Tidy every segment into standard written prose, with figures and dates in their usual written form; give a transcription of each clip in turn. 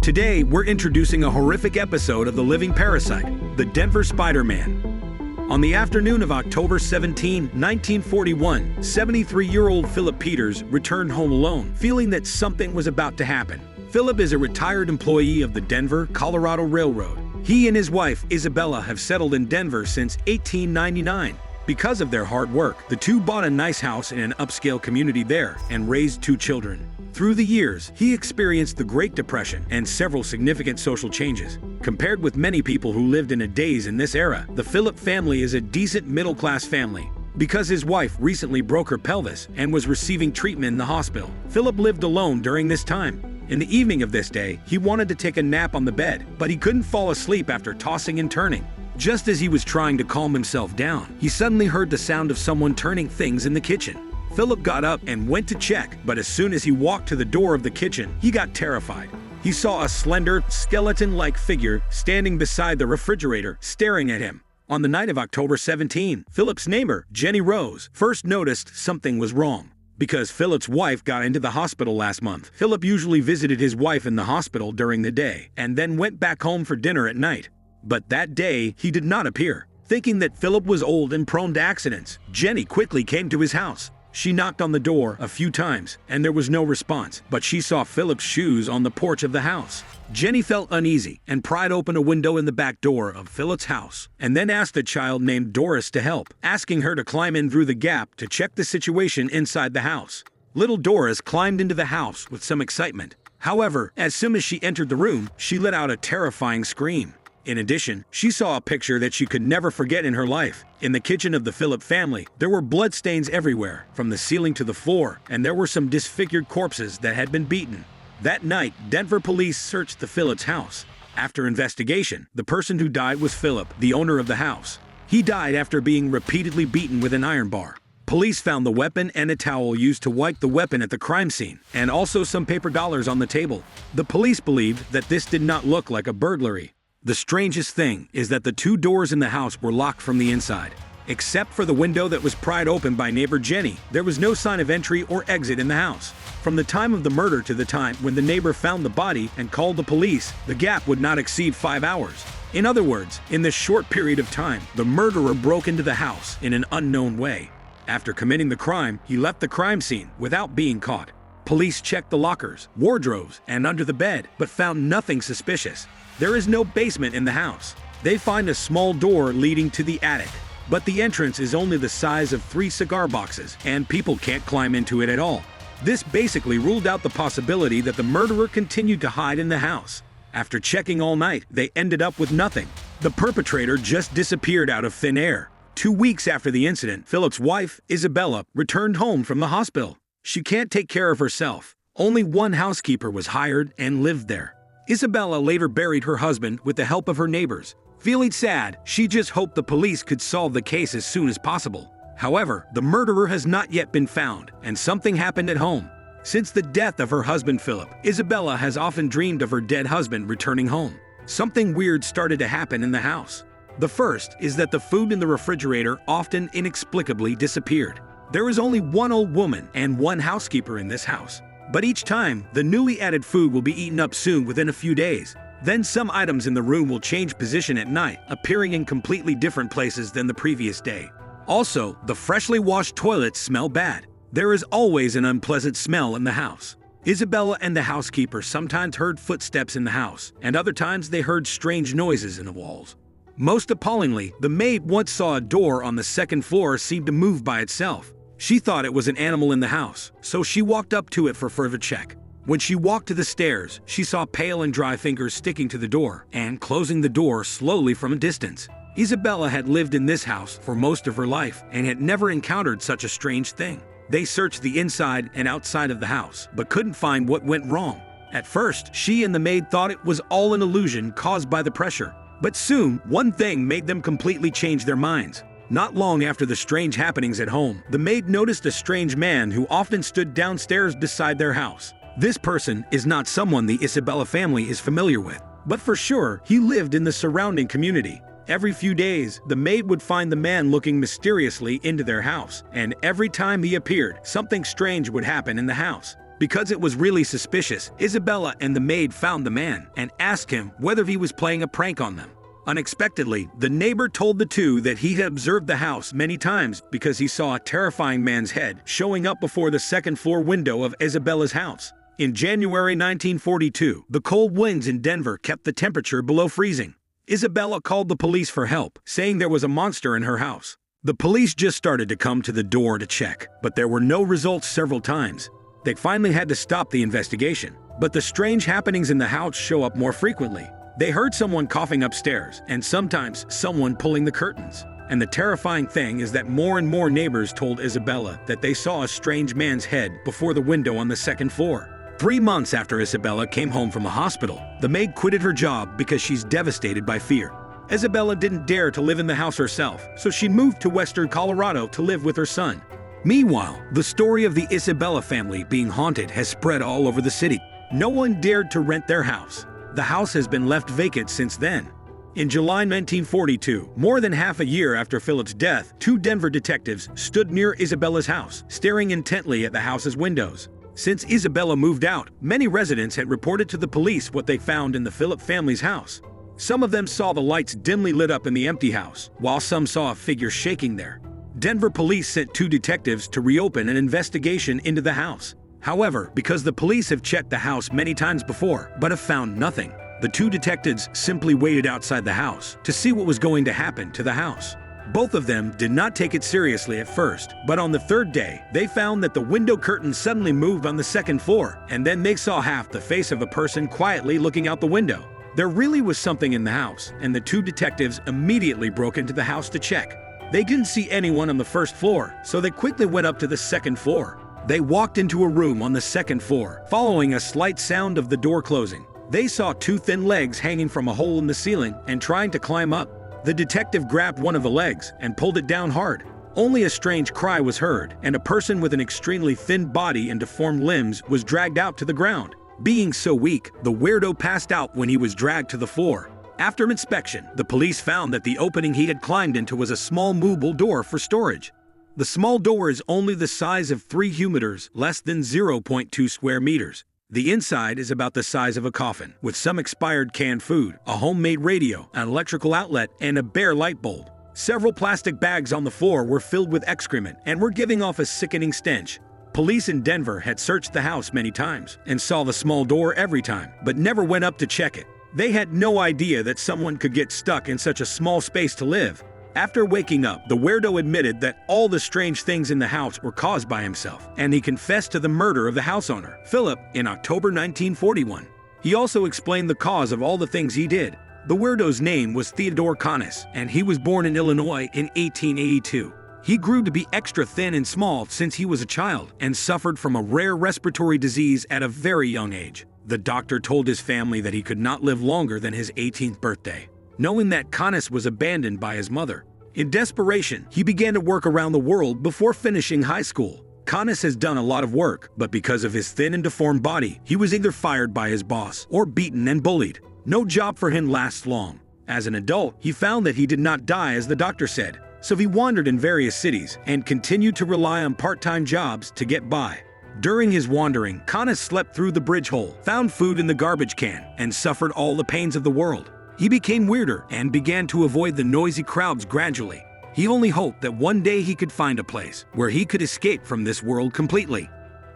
Today, we're introducing a horrific episode of the living parasite, the Denver Spider-Man. On the afternoon of October 17, 1941, 73-year-old Philip Peters returned home alone, feeling that something was about to happen. Philip is a retired employee of the Denver, Colorado Railroad. He and his wife, Isabella, have settled in Denver since 1899. Because of their hard work, the two bought a nice house in an upscale community there and raised two children. Through the years, he experienced the Great Depression and several significant social changes. Compared with many people who lived in a daze in this era, the Philip family is a decent middle-class family. Because his wife recently broke her pelvis and was receiving treatment in the hospital, Philip lived alone during this time. In the evening of this day, he wanted to take a nap on the bed, but he couldn't fall asleep after tossing and turning. Just as he was trying to calm himself down, he suddenly heard the sound of someone turning things in the kitchen. Philip got up and went to check, but as soon as he walked to the door of the kitchen, he got terrified. He saw a slender, skeleton-like figure standing beside the refrigerator, staring at him. On the night of October 17, Philip's neighbor, Jenny Rose, first noticed something was wrong. Because Philip's wife got into the hospital last month, Philip usually visited his wife in the hospital during the day and then went back home for dinner at night. But that day, he did not appear. Thinking that Philip was old and prone to accidents, Jenny quickly came to his house. She knocked on the door a few times, and there was no response, but she saw Philip's shoes on the porch of the house. Jenny felt uneasy and pried open a window in the back door of Philip's house, and then asked a child named Doris to help, asking her to climb in through the gap to check the situation inside the house. Little Doris climbed into the house with some excitement. However, as soon as she entered the room, she let out a terrifying scream. In addition, she saw a picture that she could never forget in her life. In the kitchen of the Philip family, there were bloodstains everywhere, from the ceiling to the floor, and there were some disfigured corpses that had been beaten. That night, Denver police searched the Phillips' house. After investigation, the person who died was Philip, the owner of the house. He died after being repeatedly beaten with an iron bar. Police found the weapon and a towel used to wipe the weapon at the crime scene, and also some paper dollars on the table. The police believed that this did not look like a burglary. The strangest thing is that the two doors in the house were locked from the inside. Except for the window that was pried open by neighbor Jenny, there was no sign of entry or exit in the house. From the time of the murder to the time when the neighbor found the body and called the police, the gap would not exceed 5 hours. In other words, in this short period of time, the murderer broke into the house in an unknown way. After committing the crime, he left the crime scene without being caught. Police checked the lockers, wardrobes, and under the bed, but found nothing suspicious. There is no basement in the house. They find a small door leading to the attic, but the entrance is only the size of 3 cigar boxes, and people can't climb into it at all. This basically ruled out the possibility that the murderer continued to hide in the house. After checking all night, they ended up with nothing. The perpetrator just disappeared out of thin air. 2 weeks after the incident, Philip's wife, Isabella, returned home from the hospital. She can't take care of herself. Only one housekeeper was hired and lived there. Isabella later buried her husband with the help of her neighbors. Feeling sad, she just hoped the police could solve the case as soon as possible. However, the murderer has not yet been found, and something happened at home. Since the death of her husband Philip, Isabella has often dreamed of her dead husband returning home. Something weird started to happen in the house. The first is that the food in the refrigerator often inexplicably disappeared. There is only one old woman and one housekeeper in this house. But each time, the newly added food will be eaten up soon within a few days. Then some items in the room will change position at night, appearing in completely different places than the previous day. Also, the freshly washed toilets smell bad. There is always an unpleasant smell in the house. Isabella and the housekeeper sometimes heard footsteps in the house, and other times they heard strange noises in the walls. Most appallingly, the maid once saw a door on the second floor seem to move by itself. She thought it was an animal in the house, so she walked up to it for further check. When she walked to the stairs, she saw pale and dry fingers sticking to the door and closing the door slowly from a distance. Isabella had lived in this house for most of her life and had never encountered such a strange thing. They searched the inside and outside of the house, but couldn't find what went wrong. At first, she and the maid thought it was all an illusion caused by the pressure. But soon, one thing made them completely change their minds. Not long after the strange happenings at home, the maid noticed a strange man who often stood downstairs beside their house. This person is not someone the Isabella family is familiar with, but for sure, he lived in the surrounding community. Every few days, the maid would find the man looking mysteriously into their house, and every time he appeared, something strange would happen in the house. Because it was really suspicious, Isabella and the maid found the man and asked him whether he was playing a prank on them. Unexpectedly, the neighbor told the two that he had observed the house many times because he saw a terrifying man's head showing up before the second-floor window of Isabella's house. In January 1942, the cold winds in Denver kept the temperature below freezing. Isabella called the police for help, saying there was a monster in her house. The police just started to come to the door to check, but there were no results several times. They finally had to stop the investigation. But the strange happenings in the house show up more frequently. They heard someone coughing upstairs, and sometimes someone pulling the curtains. And the terrifying thing is that more and more neighbors told Isabella that they saw a strange man's head before the window on the second floor. 3 months after Isabella came home from the hospital, the maid quitted her job because she's devastated by fear. Isabella didn't dare to live in the house herself, so she moved to western Colorado to live with her son. Meanwhile, the story of the Isabella family being haunted has spread all over the city. No one dared to rent their house. The house has been left vacant since then. In July 1942, more than half a year after Philip's death, 2 Denver detectives stood near Isabella's house, staring intently at the house's windows. Since Isabella moved out, many residents had reported to the police what they found in the Philip family's house. Some of them saw the lights dimly lit up in the empty house, while some saw a figure shaking there. Denver police sent 2 detectives to reopen an investigation into the house. However, because the police have checked the house many times before, but have found nothing, the 2 detectives simply waited outside the house to see what was going to happen to the house. Both of them did not take it seriously at first, but on the 3rd day, they found that the window curtain suddenly moved on the second floor, and then they saw half the face of a person quietly looking out the window. There really was something in the house, and the 2 detectives immediately broke into the house to check. They didn't see anyone on the 1st floor, so they quickly went up to the 2nd floor. They walked into a room on the 2nd floor, following a slight sound of the door closing. They saw 2 thin legs hanging from a hole in the ceiling and trying to climb up. The detective grabbed one of the legs and pulled it down hard. Only a strange cry was heard, and a person with an extremely thin body and deformed limbs was dragged out to the ground. Being so weak, the weirdo passed out when he was dragged to the floor. After inspection, the police found that the opening he had climbed into was a small movable door for storage. The small door is only the size of 3 humidors, less than 0.2 square meters. The inside is about the size of a coffin, with some expired canned food, a homemade radio, an electrical outlet, and a bare light bulb. Several plastic bags on the floor were filled with excrement and were giving off a sickening stench. Police in Denver had searched the house many times and saw the small door every time, but never went up to check it. They had no idea that someone could get stuck in such a small space to live. After waking up, the weirdo admitted that all the strange things in the house were caused by himself, and he confessed to the murder of the house owner, Philip, in October 1941. He also explained the cause of all the things he did. The weirdo's name was Theodore Connis, and he was born in Illinois in 1882. He grew to be extra thin and small since he was a child and suffered from a rare respiratory disease at a very young age. The doctor told his family that he could not live longer than his 18th birthday. Knowing that Connis was abandoned by his mother, in desperation, he began to work around the world before finishing high school. Connis has done a lot of work, but because of his thin and deformed body, he was either fired by his boss or beaten and bullied. No job for him lasts long. As an adult, he found that he did not die as the doctor said, so he wandered in various cities and continued to rely on part-time jobs to get by. During his wandering, Connis slept through the bridge hole, found food in the garbage can, and suffered all the pains of the world. He became weirder and began to avoid the noisy crowds gradually. He only hoped that one day he could find a place where he could escape from this world completely.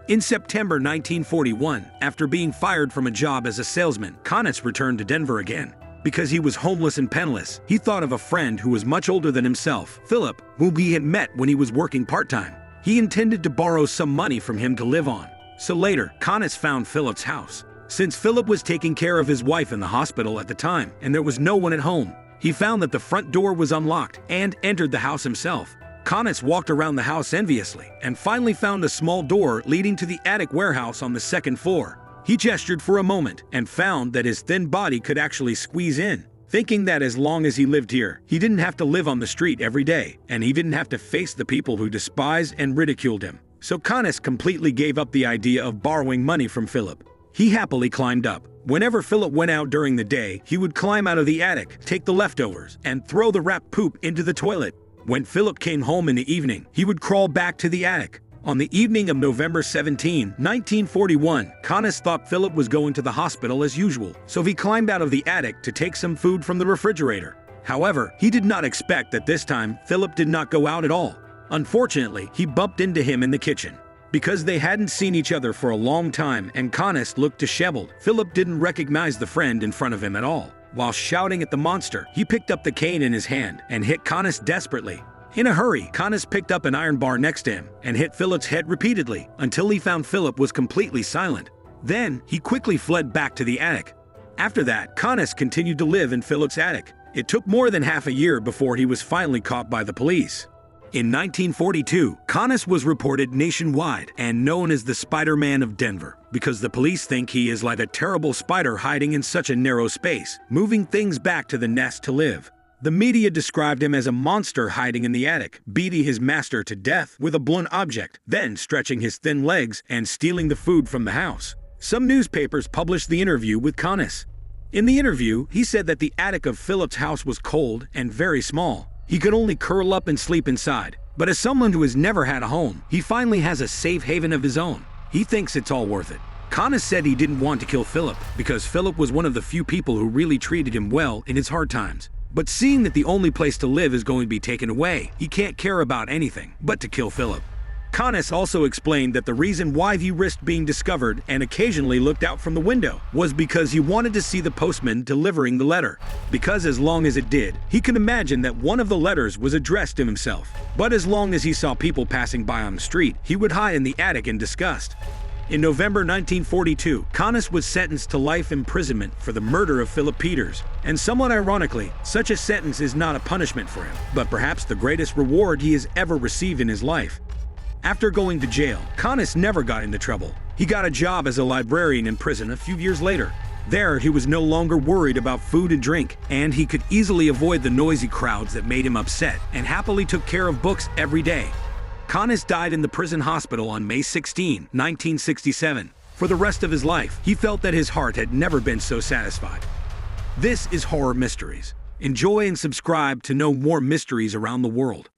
In September 1941, after being fired from a job as a salesman, Connis returned to Denver again. Because he was homeless and penniless, he thought of a friend who was much older than himself, Philip, whom he had met when he was working part-time. He intended to borrow some money from him to live on. So later, Connis found Philip's house. Since Philip was taking care of his wife in the hospital at the time, and there was no one at home, he found that the front door was unlocked and entered the house himself. Connis walked around the house enviously and finally found a small door leading to the attic warehouse on the 2nd floor. He gestured for a moment and found that his thin body could actually squeeze in. Thinking that as long as he lived here, he didn't have to live on the street every day, and he didn't have to face the people who despised and ridiculed him. So Connis completely gave up the idea of borrowing money from Philip. He happily climbed up. Whenever Philip went out during the day, he would climb out of the attic, take the leftovers, and throw the wrapped poop into the toilet. When Philip came home in the evening, he would crawl back to the attic. On the evening of November 17, 1941, Connors thought Philip was going to the hospital as usual, so he climbed out of the attic to take some food from the refrigerator. However, he did not expect that this time Philip did not go out at all. Unfortunately, he bumped into him in the kitchen. Because they hadn't seen each other for a long time and Connors looked disheveled, Philip didn't recognize the friend in front of him at all. While shouting at the monster, he picked up the cane in his hand and hit Connors desperately. In a hurry, Connors picked up an iron bar next to him and hit Philip's head repeatedly until he found Philip was completely silent. Then, he quickly fled back to the attic. After that, Connors continued to live in Philip's attic. It took more than half a year before he was finally caught by the police. In 1942, Connors was reported nationwide and known as the Spiderman of Denver because the police think he is like a terrible spider hiding in such a narrow space, moving things back to the nest to live. The media described him as a monster hiding in the attic, beating his master to death with a blunt object, then stretching his thin legs and stealing the food from the house. Some newspapers published the interview with Connors. In the interview, he said that the attic of Philip's house was cold and very small. He could only curl up and sleep inside. But as someone who has never had a home, he finally has a safe haven of his own. He thinks it's all worth it. Connors said he didn't want to kill Philip because Philip was one of the few people who really treated him well in his hard times. But seeing that the only place to live is going to be taken away, he can't care about anything but to kill Philip. Connors also explained that the reason why he risked being discovered and occasionally looked out from the window was because he wanted to see the postman delivering the letter. Because as long as it did, he could imagine that one of the letters was addressed to himself. But as long as he saw people passing by on the street, he would hide in the attic in disgust. In November 1942, Connors was sentenced to life imprisonment for the murder of Philip Peters. And somewhat ironically, such a sentence is not a punishment for him, but perhaps the greatest reward he has ever received in his life. After going to jail, Connors never got into trouble. He got a job as a librarian in prison a few years later. There, he was no longer worried about food and drink, and he could easily avoid the noisy crowds that made him upset, and happily took care of books every day. Connors died in the prison hospital on May 16, 1967. For the rest of his life, he felt that his heart had never been so satisfied. This is Horror Mysteries. Enjoy and subscribe to know more mysteries around the world.